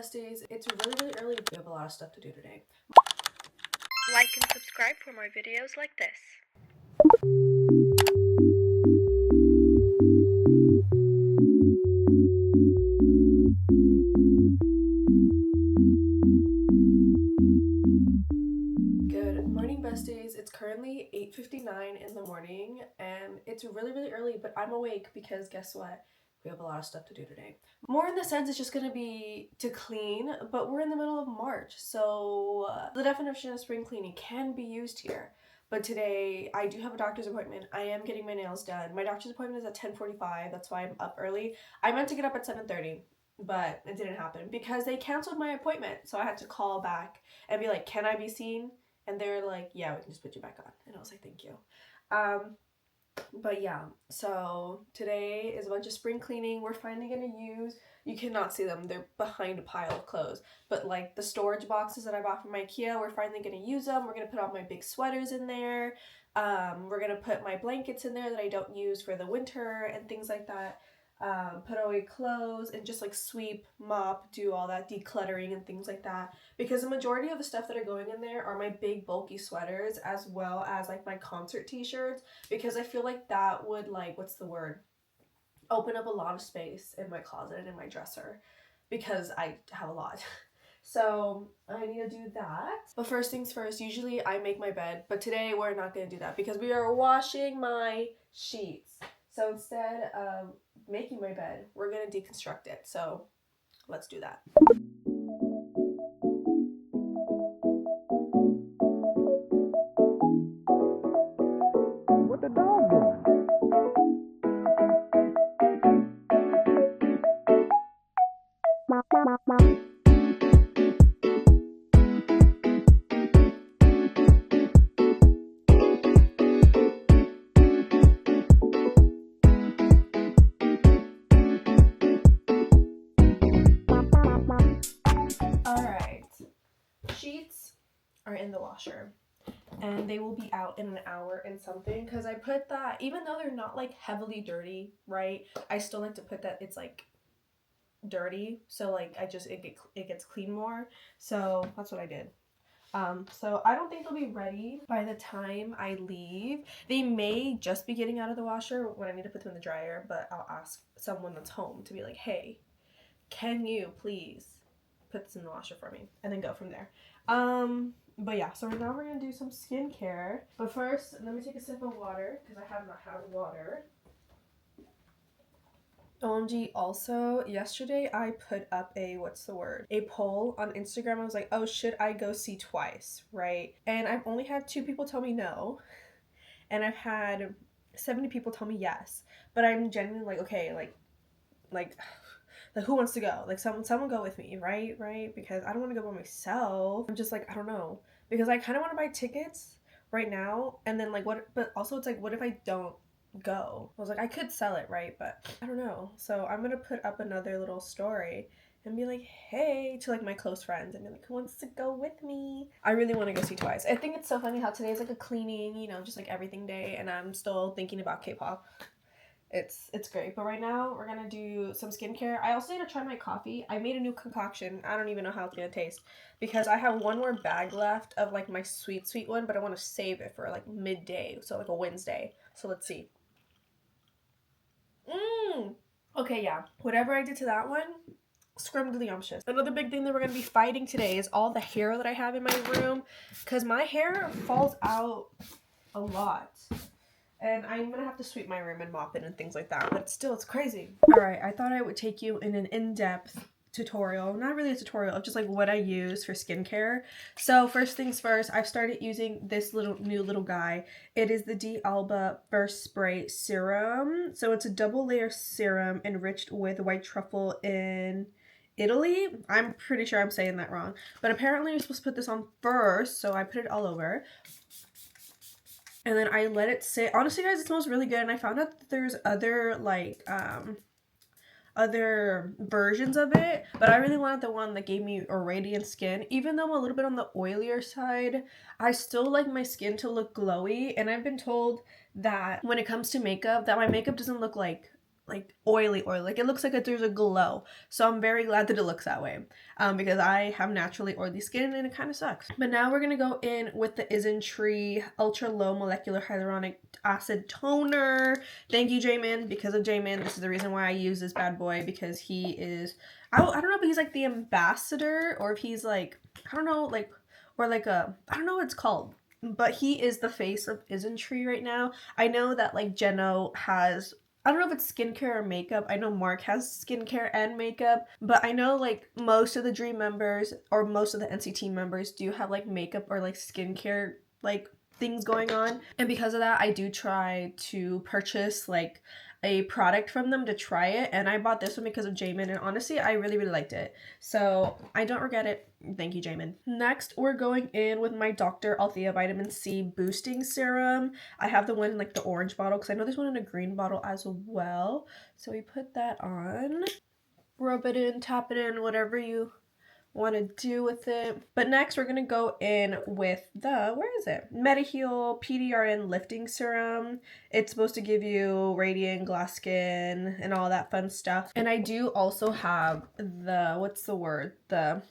besties. It's really early. We have a lot of stuff to do today. Like and subscribe for more videos like this. Good morning, besties. It's currently 8:59 in the morning and it's really early, but I'm awake because guess what? We have a lot of stuff to do today. More in the sense it's just gonna be to clean, but we're in the middle of March, so the definition of spring cleaning can be used here. But today I do have a doctor's appointment. I am getting my nails done. My doctor's appointment is at 10:45. That's why I'm up early. I meant to get up at 7:30, but it didn't happen because they canceled my appointment. So I had to call back and be like, "Can I be seen?" And they're like, "Yeah, we can just put you back on." And I was like, "Thank you." But yeah, so today is a bunch of spring cleaning. We're finally gonna use, you cannot see them, they're behind a pile of clothes, but like the storage boxes that I bought from IKEA, we're finally gonna use them. We're gonna put all my big sweaters in there. We're gonna put my blankets in there that I don't use for the winter and things like that. Put away clothes and just like sweep, mop, do all that decluttering and things like that, because the majority of the stuff that are going in there are my big bulky sweaters as well as like my concert t-shirts, because I feel like that would, like, what's the word, open up a lot of space in my closet and in my dresser because I have a lot. So I need to do that. But first things first, usually I make my bed, but today we're not going to do that because we are washing my sheets. So instead of making my bed, we're going to deconstruct it. So let's do that. What the dog doing? Alright, sheets are in the washer and they will be out in an hour and something, because I put that, even though they're not like heavily dirty, right, I still like to put that it's like dirty, so like it gets clean more, so that's what I did. So I don't think they'll be ready by the time I leave. They may just be getting out of the washer when I need to put them in the dryer, but I'll ask someone that's home to be like, "Hey, can you please put this in the washer for me?" And then go from there. But yeah, so now we're gonna do some skincare. But first, let me take a sip of water because I have not had water. OMG, also, yesterday I put up a poll on Instagram. I was like, oh, should I go see Twice, right? And I've only had 2 people tell me no, and I've had 70 people tell me yes. But I'm genuinely like, okay, like who wants to go? Like, someone go with me, right? Because I don't want to go by myself. I'm just like, I don't know, because I kind of want to buy tickets right now, and then like what? But also it's like, what if I don't go? I was like, I could sell it, right? But I don't know. So I'm gonna put up another little story and be like, hey, to like my close friends and be like, who wants to go with me? I really want to go see Twice. I think it's so funny how today's like a cleaning, just like everything day, and I'm still thinking about K-pop. It's great. But right now we're gonna do some skincare. I also need to try my coffee. I made a new concoction. I don't even know how it's gonna taste because I have one more bag left of like my sweet one, but I want to save it for like midday, so like a Wednesday. So let's see. Okay, yeah. Whatever I did to that one, scrumdiddlyumptious. Another big thing that we're gonna be fighting today is all the hair that I have in my room, because my hair falls out a lot. And I'm gonna have to sweep my room and mop it and things like that, but still, it's crazy. Alright, I thought I would take you in an in-depth tutorial, not really a tutorial, of just like what I use for skincare. So first things first, I've started using this new little guy. It is the D'Alba First Spray Serum. So it's a double layer serum enriched with white truffle in Italy. I'm pretty sure I'm saying that wrong, but apparently you're supposed to put this on first, so I put it all over. And then I let it sit. Honestly, guys, it smells really good. And I found out that there's other, like, other versions of it. But I really wanted the one that gave me a radiant skin. Even though I'm a little bit on the oilier side, I still like my skin to look glowy. And I've been told that when it comes to makeup, that my makeup doesn't look like like oily, like it looks like there's a glow. So I'm very glad that it looks that way, because I have naturally oily skin and it kind of sucks. But now we're gonna go in with the Isntree ultra low molecular hyaluronic acid toner. Thank you, Jamin. Because of Jamin, this is the reason why I use this bad boy, because he is, I don't know if he's like the ambassador or if he's like, I don't know, like, or like a, I don't know what it's called, but he is the face of Isntree right now. I know that like Jeno has, I don't know if it's skincare or makeup. I know Mark has skincare and makeup, but I know like most of the Dream members or most of the NCT members do have like makeup or like skincare like things going on. And because of that, I do try to purchase like a product from them to try it, and I bought this one because of Jamin, and honestly I really liked it, so I don't regret it. Thank you, Jamin. Next, we're going in with my Dr. Althea Vitamin C Boosting Serum. I have the one in like the orange bottle because I know there's one in a green bottle as well. So we put that on, rub it in, tap it in, whatever you want to do with it. But next we're gonna go in with the, where is it, Mediheal PDRN Lifting Serum. It's supposed to give you radiant glass skin and all that fun stuff. And I do also have the, what's the word, the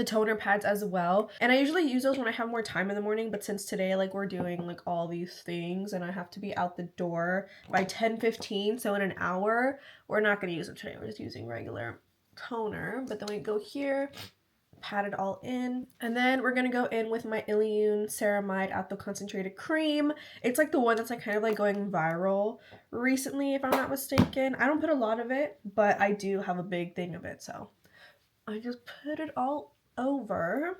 toner pads as well, and I usually use those when I have more time in the morning, but since today like we're doing like all these things and I have to be out the door by 10:15, so in an hour, we're not going to use them today. We're just using regular toner. But then we go here, pat it all in, and then we're gonna go in with my Ilyun Ceramide Atho Concentrated Cream. It's like the one that's like kind of like going viral recently, if I'm not mistaken. I don't put a lot of it, but I do have a big thing of it, so I just put it all over.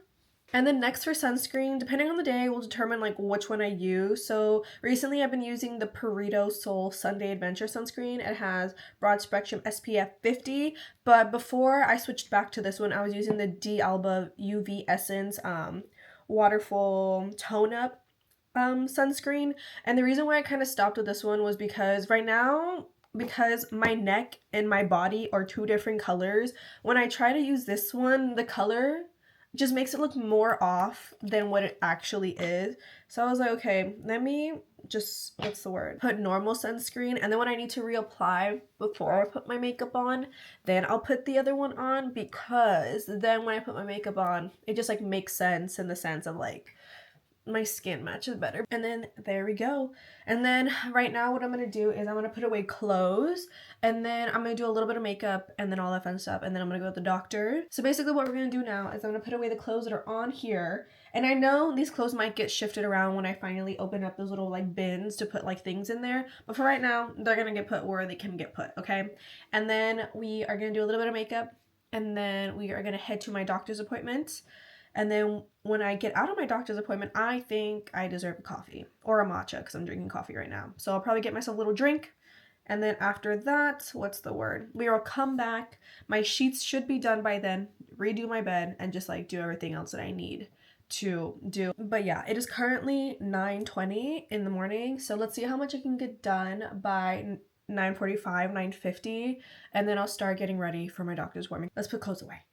And then next for sunscreen, depending on the day, will determine like which one I use. So recently I've been using the Perito Sol Sunday Adventure sunscreen. It has broad spectrum SPF 50, but before I switched back to this one, I was using the D'Alba UV Essence Waterful Tone Up sunscreen. And the reason why I kind of stopped with this one was because right now, because my neck and my body are two different colors, when I try to use this one, the color just makes it look more off than what it actually is. So I was like, okay, let me just, what's the word, put normal sunscreen, and then when I need to reapply before I put my makeup on, then I'll put the other one on, because then when I put my makeup on, it just like makes sense in the sense of like my skin matches better. And then there we go. And then right now what I'm gonna do is I'm gonna put away clothes, and then I'm gonna do a little bit of makeup and then all that fun stuff, and then I'm gonna go to the doctor. So basically what we're gonna do now is I'm gonna put away the clothes that are on here, and I know these clothes might get shifted around when I finally open up those little like bins to put like things in there, but for right now they're gonna get put where they can get put, okay? And then we are gonna do a little bit of makeup, and then we are gonna head to my doctor's appointment. And then when I get out of my doctor's appointment, I think I deserve a coffee or a matcha, because I'm drinking coffee right now. So I'll probably get myself a little drink. And then after that, what's the word? We will come back. My sheets should be done by then, redo my bed, and just like do everything else that I need to do. But yeah, it is currently 9:20 in the morning. So let's see how much I can get done by 9:45, 9:50. And then I'll start getting ready for my doctor's appointment. Let's put clothes away.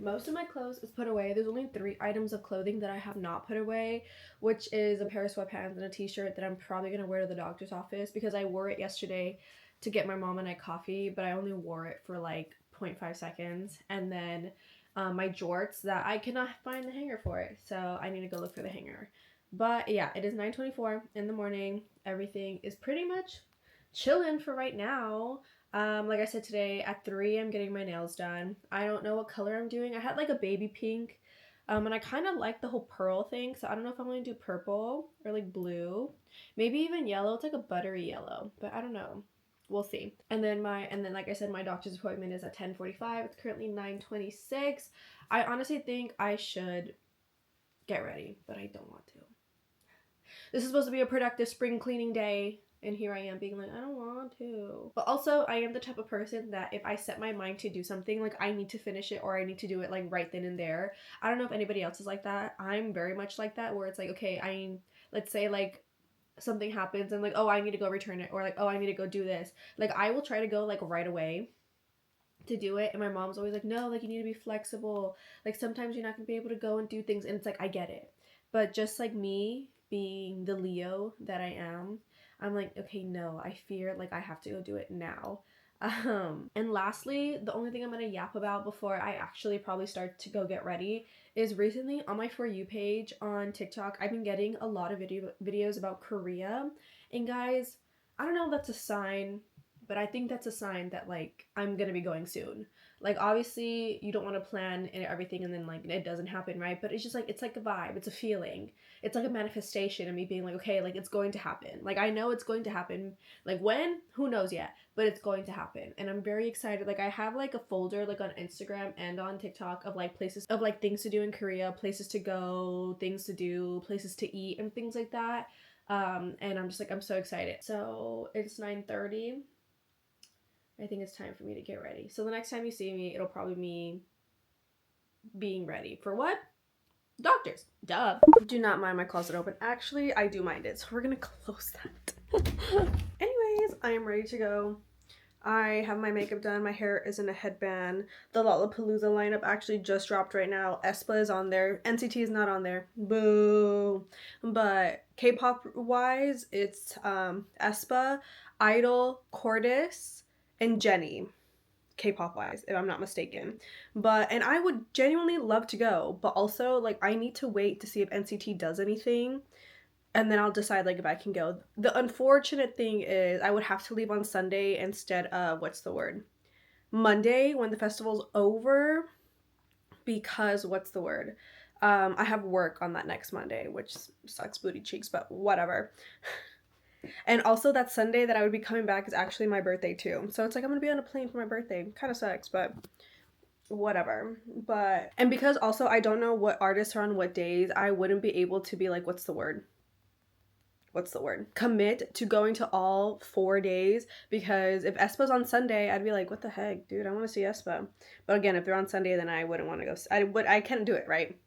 Most of my clothes is put away. There's only 3 items of clothing that I have not put away, which is a pair of sweatpants and a t-shirt that I'm probably going to wear to the doctor's office, because I wore it yesterday to get my mom and I coffee, but I only wore it for like 0.5 seconds. And then my jorts that I cannot find the hanger for it, so I need to go look for the hanger. But yeah, it is 9:24 in the morning. Everything is pretty much chilling for right now. Like I said, today at 3 I'm getting my nails done. I don't know what color I'm doing. I had like a baby pink, and I kind of like the whole pearl thing, so I don't know if I'm going to do purple or like blue, maybe even yellow. It's like a buttery yellow, but I don't know. We'll see. And then like I said, my doctor's appointment is at 10:45. It's currently 9:26. I honestly think I should get ready, but I don't want to. This is supposed to be a productive spring cleaning day. And here I am being like, I don't want to. But also, I am the type of person that if I set my mind to do something, like I need to finish it or I need to do it like right then and there. I don't know if anybody else is like that. I'm very much like that, where it's like, okay, let's say like something happens and like, oh, I need to go return it, or like, oh, I need to go do this. Like I will try to go like right away to do it, and my mom's always like, no, like you need to be flexible, like sometimes you're not gonna be able to go and do things, and it's like I get it, but just like me being the Leo that I am, I'm like, okay, no, I fear like I have to go do it now. And lastly, the only thing I'm gonna yap about before I actually probably start to go get ready is recently on my For You page on TikTok, I've been getting a lot of videos about Korea, and guys, I don't know if that's a sign, but I think that's a sign that like I'm gonna be going soon. Like obviously you don't want to plan and everything and then like it doesn't happen, right? But it's just like it's like a vibe, it's a feeling, it's like a manifestation of me being like, okay, like it's going to happen. Like I know it's going to happen. Like when? Who knows yet? But it's going to happen, and I'm very excited. Like I have like a folder like on Instagram and on TikTok of like places of like things to do in Korea, places to go, things to do, places to eat, and things like that. And I'm just like I'm so excited. So it's 9:30. I think it's time for me to get ready. So the next time you see me, it'll probably be me being ready for what? Doctors. Duh. Do not mind my closet open. Actually, I do mind it, so we're gonna close that. Anyways, I am ready to go. I have my makeup done. My hair is in a headband. The Lollapalooza lineup actually just dropped right now. aespa is on there. NCT is not on there. Boo. But K-pop wise, it's aespa, Idol, Cordis, and Jennie. K-pop wise, if I'm not mistaken. But and I would genuinely love to go, but also like I need to wait to see if NCT does anything, and then I'll decide like if I can go. The unfortunate thing is I would have to leave on Sunday instead of what's the word? Monday when the festival's over, because what's the word? I have work on that next Monday, which sucks booty cheeks, but whatever. And also that Sunday that I would be coming back is actually my birthday too. So it's like I'm gonna be on a plane for my birthday. Kind of sucks, but whatever. But and because also I don't know what artists are on what days, I wouldn't be able to be like, what's the word? Commit to going to all 4 days, because if aespa's on Sunday, I'd be like, what the heck, dude, I want to see aespa. But again, if they're on Sunday, then I wouldn't want to go. I can't do it, right?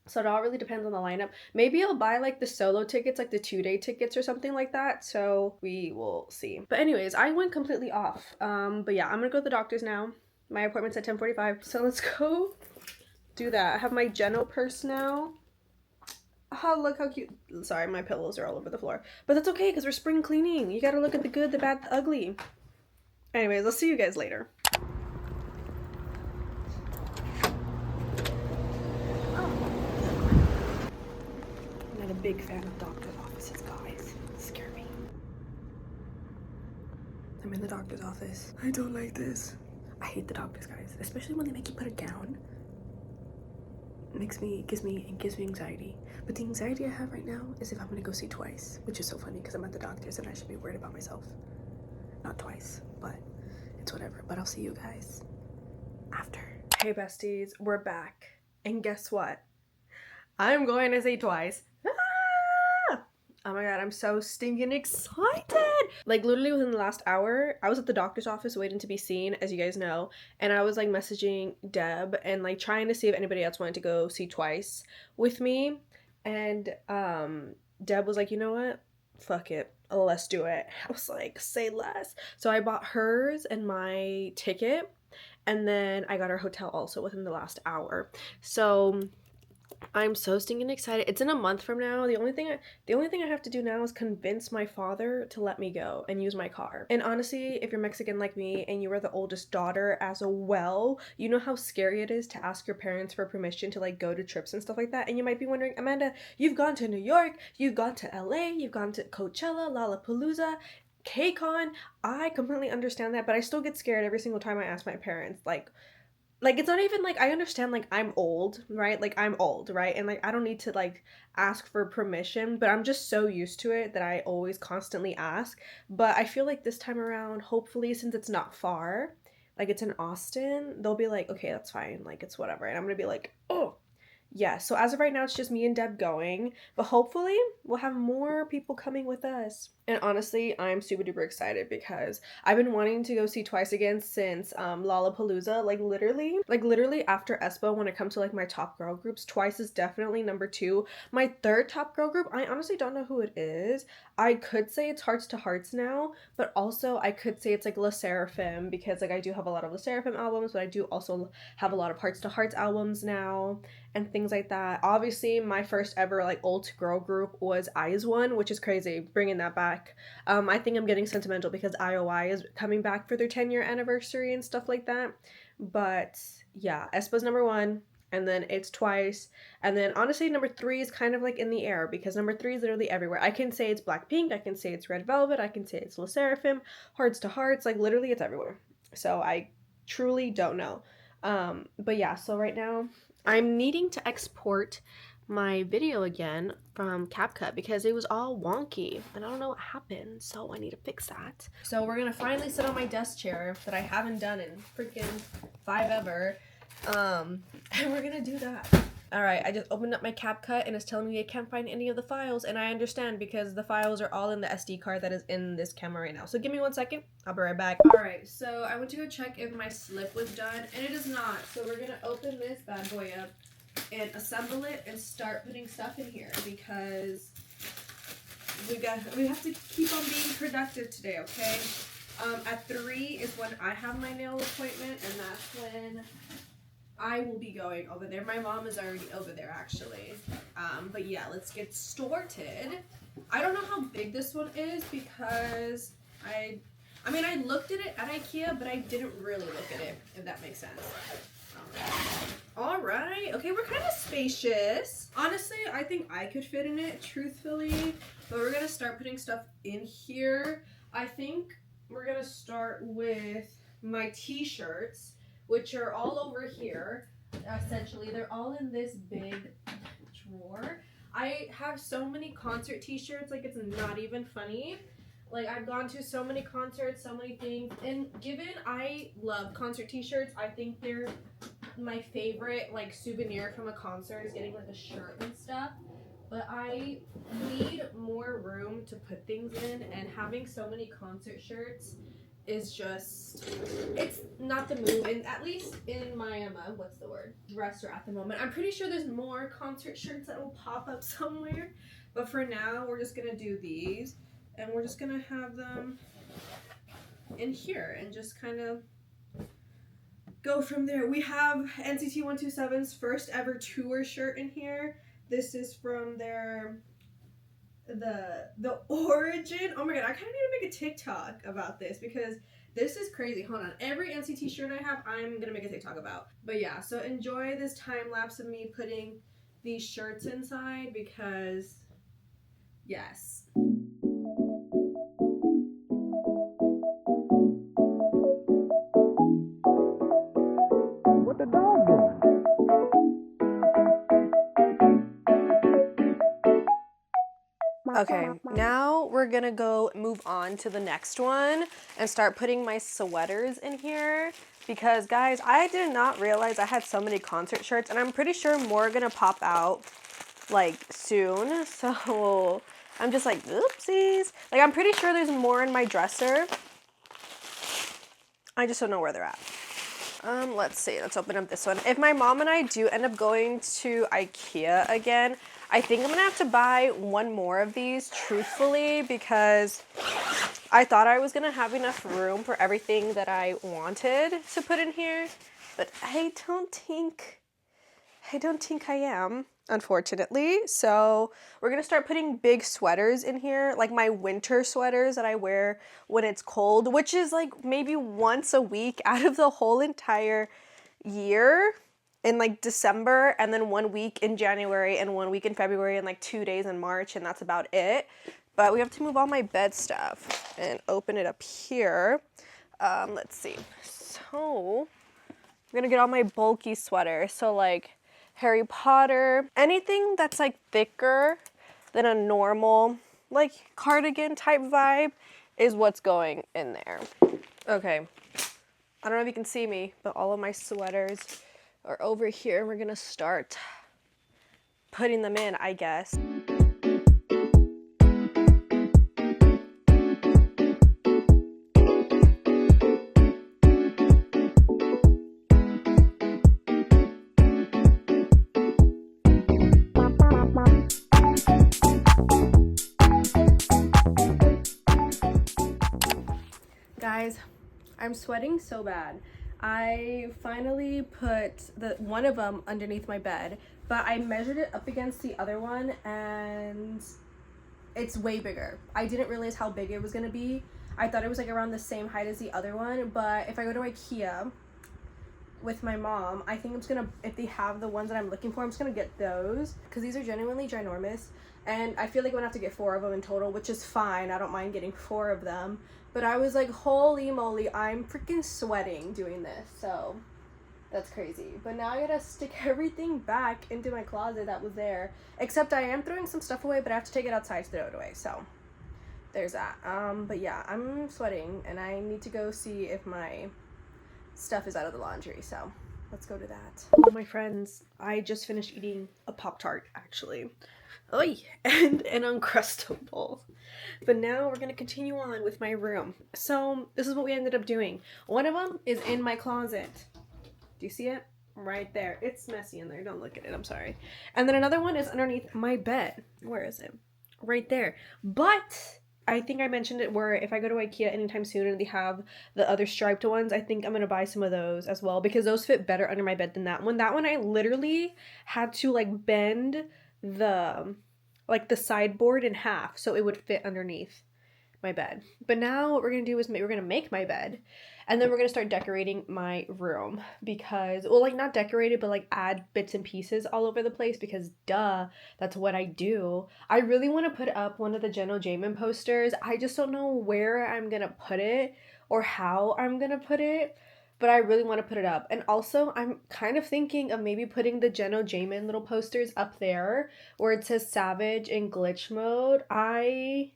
So it all really depends on the lineup. Maybe I'll buy like the solo tickets, like the 2-day tickets or something like that. So we will see. But anyways, I went completely off. But yeah, I'm gonna go to the doctor's now. My appointment's at 10:45. So let's go do that. I have my Geno purse now. Oh, look how cute. Sorry, my pillows are all over the floor. But that's okay, because we're spring cleaning. You gotta look at the good, the bad, the ugly. Anyways, I'll see you guys later. I'm not a big fan of doctor's offices, guys. Scare me. I'm in the doctor's office. I don't like this. I hate the doctors, guys. Especially when they make you put a gown. It gives me anxiety. But the anxiety I have right now is if I'm gonna go see twice, which is so funny because I'm at the doctor's and I should be worried about myself. Not twice, but it's whatever. But I'll see you guys after. Hey besties, we're back. And guess what? I'm going to see twice. Oh my god, I'm so stinking excited! Like literally within the last hour, I was at the doctor's office waiting to be seen, as you guys know, and I was like messaging Deb and like trying to see if anybody else wanted to go see twice with me. And Deb was like, you know what? Fuck it. Let's do it. I was like, say less. So I bought hers and my ticket, and then I got our hotel also within the last hour. So I'm so stinking excited. It's in a month from now. The only thing I have to do now is convince my father to let me go and use my car. And honestly, if you're Mexican like me and you are the oldest daughter as well, you know how scary it is to ask your parents for permission to like go to trips and stuff like that. And you might be wondering, Amanda, you've gone to New York, you've gone to LA, you've gone to Coachella, Lollapalooza, KCON. I completely understand that, but I still get scared every single time I ask my parents, like it's not even like I understand, like I'm old, right? Like I'm old, right? And like I don't need to like ask for permission, but I'm just so used to it that I always constantly ask. But I feel like this time around, hopefully, since it's not far, like it's in Austin, they'll be like, okay, that's fine, like it's whatever. And I'm gonna be like, oh, yeah, so as of right now, it's just me and Deb going, but hopefully we'll have more people coming with us. And honestly, I'm super duper excited because I've been wanting to go see Twice again since Lollapalooza. Like literally after Espo, when it comes to like my top girl groups, Twice is definitely number 2. My third top girl group, I honestly don't know who it is. I could say it's Hearts to Hearts now, but also I could say it's like Le Seraphim, because like I do have a lot of Le Seraphim albums, but I do also have a lot of Hearts to Hearts albums now and things like that. Obviously, my first ever like old girl group was IZ*ONE, which is crazy, bringing that back. I think I'm getting sentimental because IOI is coming back for their 10-year anniversary and stuff like that. But yeah, Espo's number 1, and then it's Twice, and then honestly number 3 is kind of like in the air because number 3 is literally everywhere. I can say it's Blackpink, I can say it's Red Velvet, I can say it's Le Seraphim, Hearts to Hearts, like literally it's everywhere. So I truly don't know. But yeah, so right now I'm needing to export my video again from CapCut because it was all wonky and I don't know what happened, so I need to fix that. So we're gonna finally sit on my desk chair that I haven't done in freaking 5 ever, and we're gonna do that. Alright, I just opened up my CapCut and it's telling me I can't find any of the files, and I understand because the files are all in the SD card that is in this camera right now. So give me 1 second, I'll be right back. Alright, so I went to go check if my slip was done, and it is not. So we're gonna open this bad boy up and assemble it and start putting stuff in here because we have to keep on being productive today, okay? At 3 is when I have my nail appointment, and that's when I will be going over there. My mom is already over there, actually. But yeah, let's get started. I don't know how big this one is because I mean, I looked at it at IKEA, but I didn't really look at it, if that makes sense. Alright, okay, we're kind of spacious. Honestly, I think I could fit in it, truthfully. But we're going to start putting stuff in here. I think we're going to start with my t-shirts, which are all over here. Essentially, they're all in this big drawer. I have so many concert t-shirts, like it's not even funny. Like, I've gone to so many concerts, so many things, and given I love concert t-shirts, I think they're my favorite, like, souvenir from a concert is getting, like, a shirt and stuff. But I need more room to put things in, and having so many concert shirts is just, it's not the move, and at least in my, what's the word, dresser at the moment. I'm pretty sure there's more concert shirts that will pop up somewhere, but for now, we're just gonna do these, and we're just gonna have them in here, and just kind of go from there. We have NCT 127's first ever tour shirt in here. This is from their the origin. Oh my god, I kind of need to make a TikTok about this because this is crazy. Hold on. Every NCT shirt I have, I'm gonna make a TikTok about. But yeah, so enjoy this time lapse of me putting these shirts inside because yes. What the dog doing? Okay, now we're gonna go move on to the next one and start putting my sweaters in here because guys, I did not realize I had so many concert shirts, and I'm pretty sure more are gonna pop out like soon, so I'm just like, oopsies. Like, I'm pretty sure there's more in my dresser. I just don't know where they're at. Let's see, let's open up this one. If my mom and I do end up going to IKEA again, I think I'm gonna have to buy one more of these, truthfully, because I thought I was gonna have enough room for everything that I wanted to put in here, but I don't think I am, unfortunately. So we're gonna start putting big sweaters in here, like my winter sweaters that I wear when it's cold, which is like maybe once a week out of the whole entire year in like December, and then 1 week in January and 1 week in February and like 2 days in March, and that's about it. But we have to move all my bed stuff and open it up here. Let's see. So I'm gonna get all my bulky sweaters. So like Harry Potter, anything that's like thicker than a normal like cardigan type vibe is what's going in there. Okay, I don't know if you can see me, but all of my sweaters are over here. We're gonna start putting them in, I guess. Guys, I'm sweating so bad. I finally put one of them underneath my bed, but I measured it up against the other one and it's way bigger. I didn't realize how big it was gonna be. I thought it was like around the same height as the other one, but if I go to IKEA with my mom, I think I'm just gonna, if they have the ones that I'm looking for, I'm just gonna get those because these are genuinely ginormous, and I feel like I'm gonna have to get 4 of them in total, which is fine. I don't mind getting 4 of them, but I was like, holy moly, I'm freaking sweating doing this, so that's crazy. But now I gotta stick everything back into my closet that was there, except I am throwing some stuff away, but I have to take it outside to throw it away, so there's that. But yeah, I'm sweating and I need to go see if my stuff is out of the laundry, so let's go to that. Oh, my friends, I just finished eating a Pop-Tart, actually. Oy, and an Uncrustable. But now we're gonna continue on with my room. So this is what we ended up doing. One of them is in my closet. Do you see it? Right there. It's messy in there. Don't look at it. I'm sorry. And then another one is underneath my bed. Where is it? Right there. But I think I mentioned it where if I go to IKEA anytime soon and they have the other striped ones, I think I'm going to buy some of those as well because those fit better under my bed than that one. That one I literally had to like bend the sideboard in half so it would fit underneath my bed. But now what we're going to do is we're going to make my bed and then we're going to start decorating my room because, well, like not decorate it, but like add bits and pieces all over the place because duh, that's what I do. I really want to put up one of the Jenna Jamin posters. I just don't know where I'm going to put it or how I'm going to put it, but I really want to put it up. And also I'm kind of thinking of maybe putting the Jenna Jamin little posters up there where it says Savage in glitch mode. I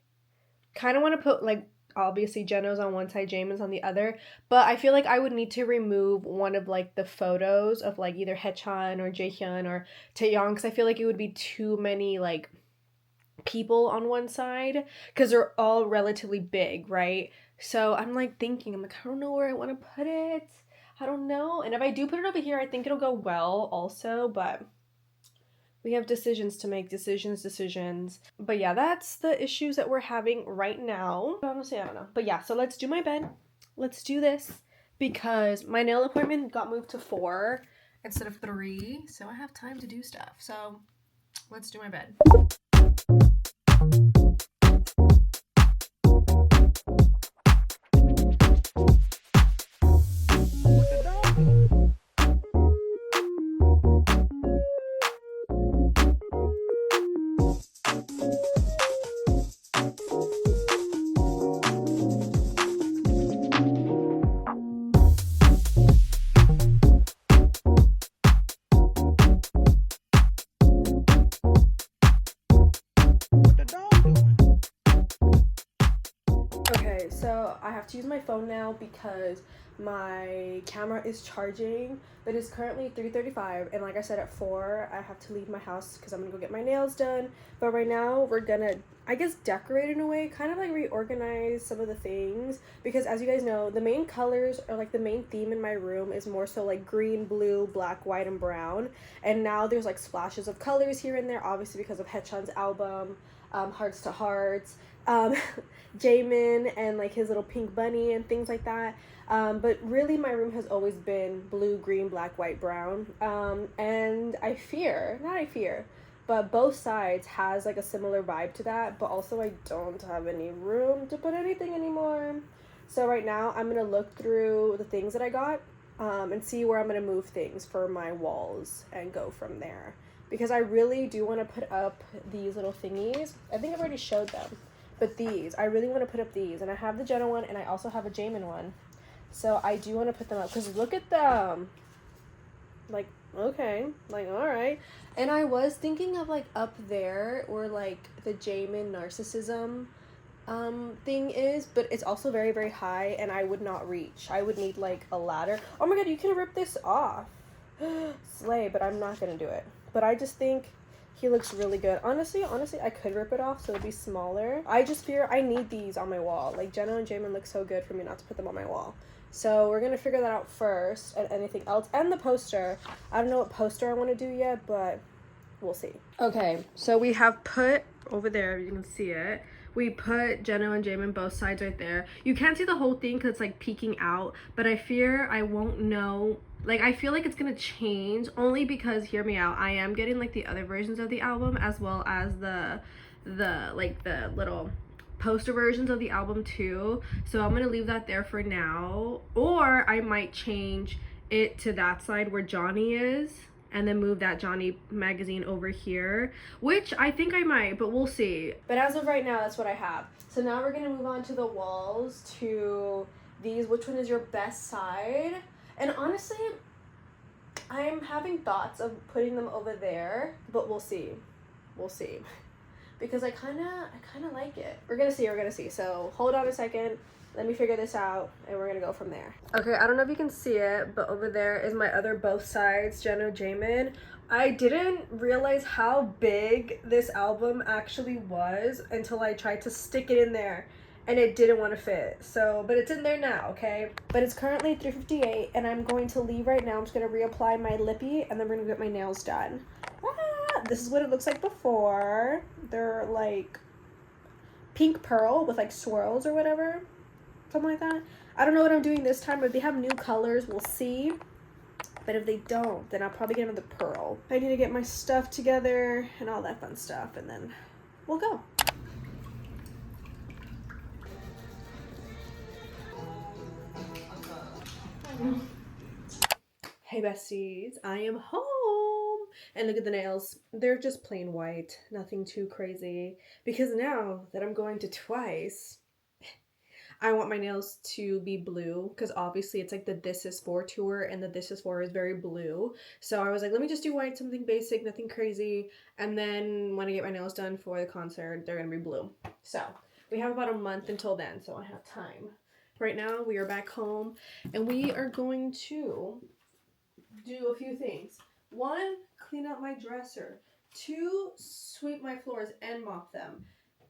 kind of want to put like obviously Jenna's on one side, Jamin's on the other, but I feel like I would need to remove one of like the photos of like either Haechan or Jaehyun or Taeyong because I feel like it would be too many like people on one side because they're all relatively big, right? So I'm like thinking, I'm like, I don't know where I want to put it. I don't know. And if I do put it over here, I think it'll go well also, but we have decisions to make, decisions. But yeah, that's the issues that we're having right now. Honestly, I don't know. But yeah, so let's do my bed. Let's do this because my nail appointment got moved to 4 instead of 3. So I have time to do stuff. So let's do my bed. Okay, so I have to use my phone now because my camera is charging, but it's currently 3:35, and like I said, at 4 I have to leave my house because I'm gonna go get my nails done. But right now we're gonna, I guess, decorate in a way, kind of like reorganize some of the things, because as you guys know, the main colors or like the main theme in my room is more so like green, blue, black, white, and brown, and now there's like splashes of colors here and there, obviously because of Haechan's album, Hearts to Hearts, Jamin and like his little pink bunny and things like that. But really my room has always been blue, green, black, white, brown. And but both sides has like a similar vibe to that, but also I don't have any room to put anything anymore. So right now I'm gonna look through the things that I got and see where I'm gonna move things for my walls and go from there. Because I really do want to put up these little thingies. I think I've already showed them. But these, I really want to put up these. And I have the Jenna one and I also have a Jamin one. So I do want to put them up. Because look at them. Like, okay. Like, alright. And I was thinking of like up there where like the Jamin narcissism thing is. But it's also very, very high. And I would not reach. I would need like a ladder. Oh my god, you can rip this off. Slay, but I'm not going to do it. But I just think He looks really good. Honestly, I could rip it off so it'd be smaller. I just fear I need these on my wall. Like, Jenna and Jamin look so good for me not to put them on my wall. So we're gonna figure that out first, and anything else. And the poster. I don't know what poster I want to do yet, but we'll see. Okay, so we have put over there, you can see it. We put Jenna and Jamin both sides right there. You can't see the whole thing because it's like peeking out, but I fear I won't know. Like, I feel like it's gonna change only because, hear me out, I am getting like the other versions of the album as well as the little poster versions of the album too. So I'm gonna leave that there for now, or I might change it to that side where Johnny is and then move that Johnny magazine over here, which I think I might, but we'll see. But as of right now, that's what I have. So now we're gonna move on to the walls, to these. Which one is your best side? And honestly, I'm having thoughts of putting them over there, but we'll see. We'll see. Because I kinda like it. We're gonna see. So hold on a second. Let me figure this out, and we're gonna go from there. Okay, I don't know if you can see it, but over there is my other both sides, Jenna, Jamin. I didn't realize how big this album actually was until I tried to stick it in there, and it didn't want to fit. So, but it's in there now, okay? But it's currently 3:58, and I'm going to leave right now. I'm just gonna reapply my lippy, and then we're gonna get my nails done. This is what it looks like before. They're like pink pearl with like swirls or whatever. Something like that. I don't know what I'm doing this time, but if they have new colors, we'll see. But if they don't, then I'll probably get another pearl. I need to get my stuff together and all that fun stuff, and then we'll go. Hey besties, I am home, and look at the nails. They're just plain white, nothing too crazy, because now that I'm going to twice, I want my nails to be blue, because obviously it's like the This Is For tour, and the This Is For is very blue. So I was like, let me just do white, something basic, nothing crazy, and then when I get my nails done for the concert, they're gonna be blue. So we have about a month until then, so I have time. Right now we are back home, and we are going to do a few things. 1, clean up my dresser. 2, sweep my floors and mop them.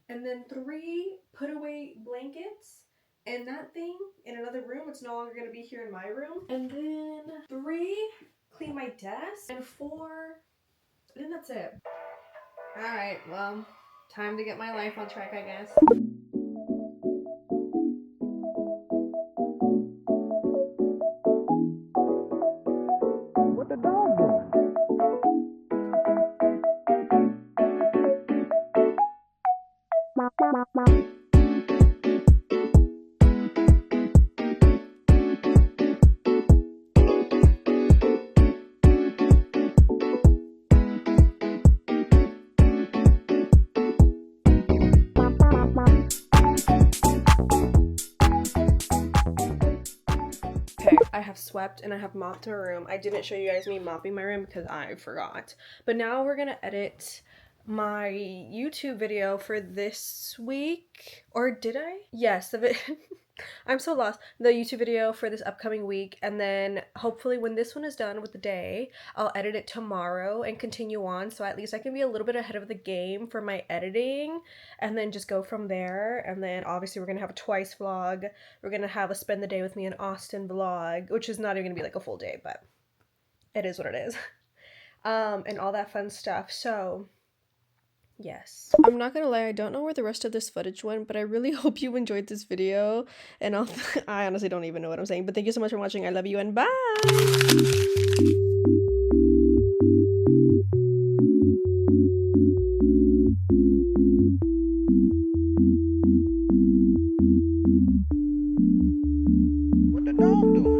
And then 3, put away blankets and that thing in another room. It's no longer going to be here in my room. And then 3, clean my desk. And 4, I think that's it. Alright, well, time to get my life on track, I guess. What the dog doing? Okay, I have swept and I have mopped my room. I didn't show you guys me mopping my room because I forgot. But now we're gonna edit my YouTube video for this week. Or did I? Yes, I'm so lost. The YouTube video for this upcoming week, and then hopefully when this one is done with the day, I'll edit it tomorrow and continue on, so at least I can be a little bit ahead of the game for my editing, and then just go from there. And then obviously we're gonna have a twice vlog. We're gonna have a spend the day with me in Austin vlog, which is not even gonna be like a full day, but it is what it is. And all that fun stuff. So yes. I'm not gonna lie, I don't know where the rest of this footage went, but I really hope you enjoyed this video, and I honestly don't even know what I'm saying, but thank you so much for watching. I love you, and bye! What the dog doing?